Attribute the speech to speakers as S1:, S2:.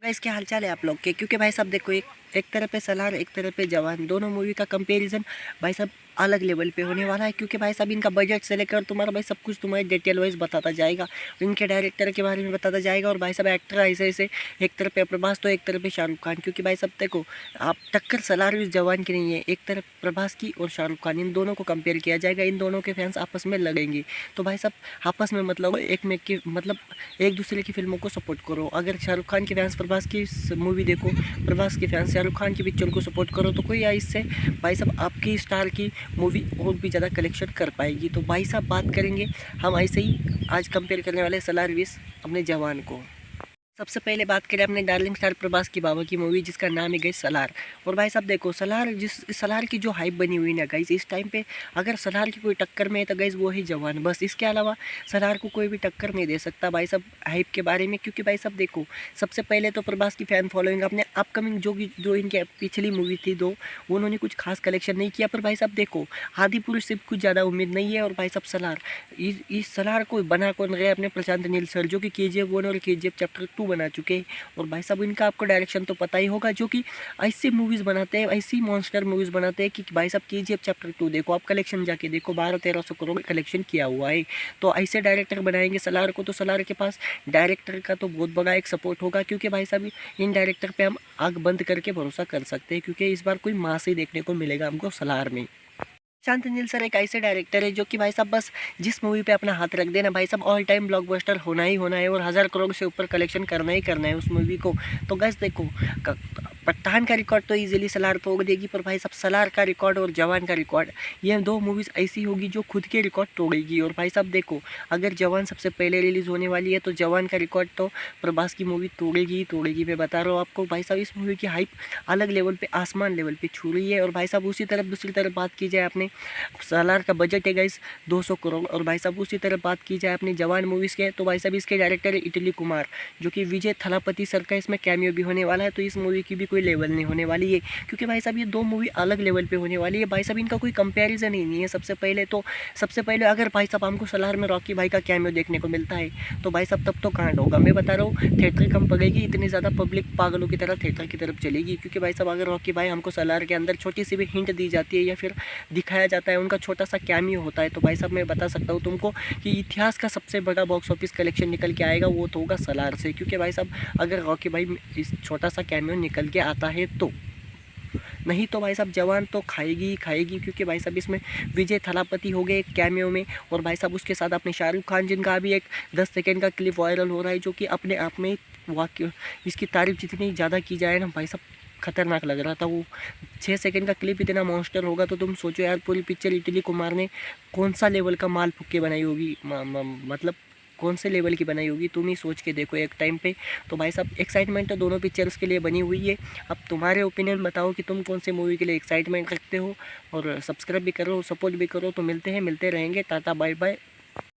S1: इसके हालचाल है आप लोग के, क्योंकि भाई साहब देखो एक तरफ पे सलार एक तरफ पे जवान, दोनों मूवी का कंपैरिजन भाई साहब अलग लेवल पे होने वाला है। क्योंकि भाई साहब इनका बजट से लेकर तुम्हारा भाई सब कुछ तुम्हारे डिटेल वाइज बताता जाएगा, इनके डायरेक्टर के बारे में बताता जाएगा। और भाई साहब एक्टर ऐसे ऐसे, एक तरफ पे प्रभास तो एक तरफ पे शाहरुख खान। क्योंकि भाई साहब देखो आप टक्कर सलार और जवान की नहीं है, एक तरफ प्रभास की और शाहरुख खान, इन दोनों को कंपेयर किया जाएगा। इन दोनों के फैंस आपस में लड़ेंगे, तो भाई साहब आपस में मतलब एक में की मतलब एक दूसरे की फिल्मों को सपोर्ट करो। अगर शाहरुख खान के फैंस प्रभास की मूवी देखो, प्रभास के फैंस शाहरुख खान की पिक्चर को सपोर्ट करो, तो कोई इससे भाई साहब आपकी स्टार की मूवी और भी ज़्यादा कलेक्शन कर पाएगी। तो भाई साहब बात करेंगे हम ऐसे ही आज कंपेयर करने वाले सलार विस अपने जवान को। सबसे पहले बात करें अपने डार्लिंग स्टार प्रभास की बाबा की मूवी जिसका नाम है गाइस सलार। और भाई साहब देखो सलार, जिस सलार की जो हाइप बनी हुई ना गाइस इस टाइम पे, अगर सलार की कोई टक्कर में है तो गाइस वो ही जवान, बस इसके अलावा सलार को कोई भी टक्कर नहीं दे सकता भाई साहब हाइप के बारे में। क्योंकि भाई साहब देखो सबसे पहले तो प्रभास की फ़ैन फॉलोइंग अपने अपकमिंग जो इनकी पिछली मूवी थी दो, उन्होंने कुछ खास कलेक्शन नहीं किया। पर भाई साहब देखो आदि पुरुष से कुछ ज़्यादा उम्मीद नहीं है। और भाई साहब सलार, इस सलार को बना कौन गया? अपने प्रशांत नील सर, जो कि KGF 1 और KGF चैप्टर 2 बना चुके हैं। और भाई साहब इनका आपको डायरेक्शन तो पता ही होगा, जो कि ऐसी मूवीज़ बनाते हैं, ऐसी मॉन्स्टर मूवीज़ बनाते हैं कि भाई साहब KGF चैप्टर 2 देखो, आप कलेक्शन जाके देखो 1200-1300 करोड़ कलेक्शन किया हुआ है। तो ऐसे डायरेक्टर बनाएंगे सलार को, तो सलार के पास डायरेक्टर का तो बहुत बड़ा एक सपोर्ट होगा। क्योंकि भाई साहब इन डायरेक्टर पे हम आँख बंद करके भरोसा कर सकते हैं, क्योंकि इस बार कोई मास ही देखने को मिलेगा हमको सलार में। शांत नील सर एक ऐसे डायरेक्टर है जो कि भाई साहब बस जिस मूवी पे अपना हाथ रख देना भाई साहब ऑल टाइम ब्लॉकबस्टर होना ही होना है, और 1000 करोड़ से ऊपर कलेक्शन करना ही करना है उस मूवी को। तो गैस देखो पठान का रिकॉर्ड तो इजीली सलार तोड़ देगी, पर भाई साहब सलार का रिकॉर्ड और जवान का रिकॉर्ड, ये दो मूवीज़ ऐसी होगी जो खुद के रिकॉर्ड तोड़ेगी। और भाई साहब देखो अगर जवान सबसे पहले रिलीज़ होने वाली है तो जवान का रिकॉर्ड तो प्रभास की मूवी तोड़ेगी ही तोड़ेगी। मैं बता रहा हूँ आपको भाई साहब इस मूवी की हाइप अलग लेवल पे, आसमान लेवल पे छू रही है। और भाई साहब उसी तरफ दूसरी तरफ बात की जाए अपने सलार का बजट है गाइस 200 करोड़। और भाई साहब उसी तरफ बात की जाए अपनी जवान मूवीज़ के, तो भाई साहब इसके डायरेक्टर है इटली कुमार, जो कि विजय थलापति सर का इसमें कैमियो भी होने वाला है। तो इस मूवी की भी कोई लेवल नहीं होने वाली है, क्योंकि भाई साहब ये दो मूवी अलग लेवल पे होने वाली है। भाई साहब इनका कोई कंपैरिजन ही नहीं है। सबसे पहले अगर भाई साहब हमको सलार में रॉकी भाई का कैमियो देखने को मिलता है तो भाई साहब तब तो कांड होगा। मैं बता रहा हूँ थिएटर कम पड़ेगी, इतनी ज़्यादा पब्लिक पागलों की तरह थिएटर की तरफ चलेगी। क्योंकि भाई साहब अगर रॉकी भाई हमको सलार के अंदर छोटी सी भी हिंट दी जाती है या फिर दिखाया जाता है, उनका छोटा सा कैमियो होता है, तो भाई साहब मैं बता सकता हूँ तुमको कि इतिहास का सबसे बड़ा बॉक्स ऑफिस कलेक्शन निकल के आएगा, वो तो होगा सलार से। क्योंकि भाई साहब अगर रॉकी भाई इस छोटा सा कैमियो निकल के आता है तो, नहीं तो भाई साहब जवान तो खाएगी ही खाएगी। क्योंकि भाई साहब इसमें विजय थलापति हो गए एक कैमियो में, और भाई साहब उसके साथ अपने शाहरुख खान जिनका अभी एक 10 सेकेंड का क्लिप वायरल हो रहा है, जो कि अपने आप में वाक्य इसकी तारीफ जितनी ज़्यादा की जाए ना भाई साहब खतरनाक लग रहा था। वो 6 सेकंड का क्लिप इतना मॉन्स्टर होगा, तो तुम सोचो यार पूरी पिक्चर इटली कुमार ने कौन सा लेवल का माल फूक के बनाई होगी, मतलब कौन से लेवल की बनाई होगी, तुम ही सोच के देखो एक टाइम पे। तो भाई साहब एक्साइटमेंट तो दोनों पिक्चर्स के लिए बनी हुई है। अब तुम्हारे ओपिनियन बताओ कि तुम कौन से मूवी के लिए एक्साइटमेंट रखते हो, और सब्सक्राइब भी करो, सपोर्ट भी करो। तो मिलते रहेंगे, टाटा बाय बाय।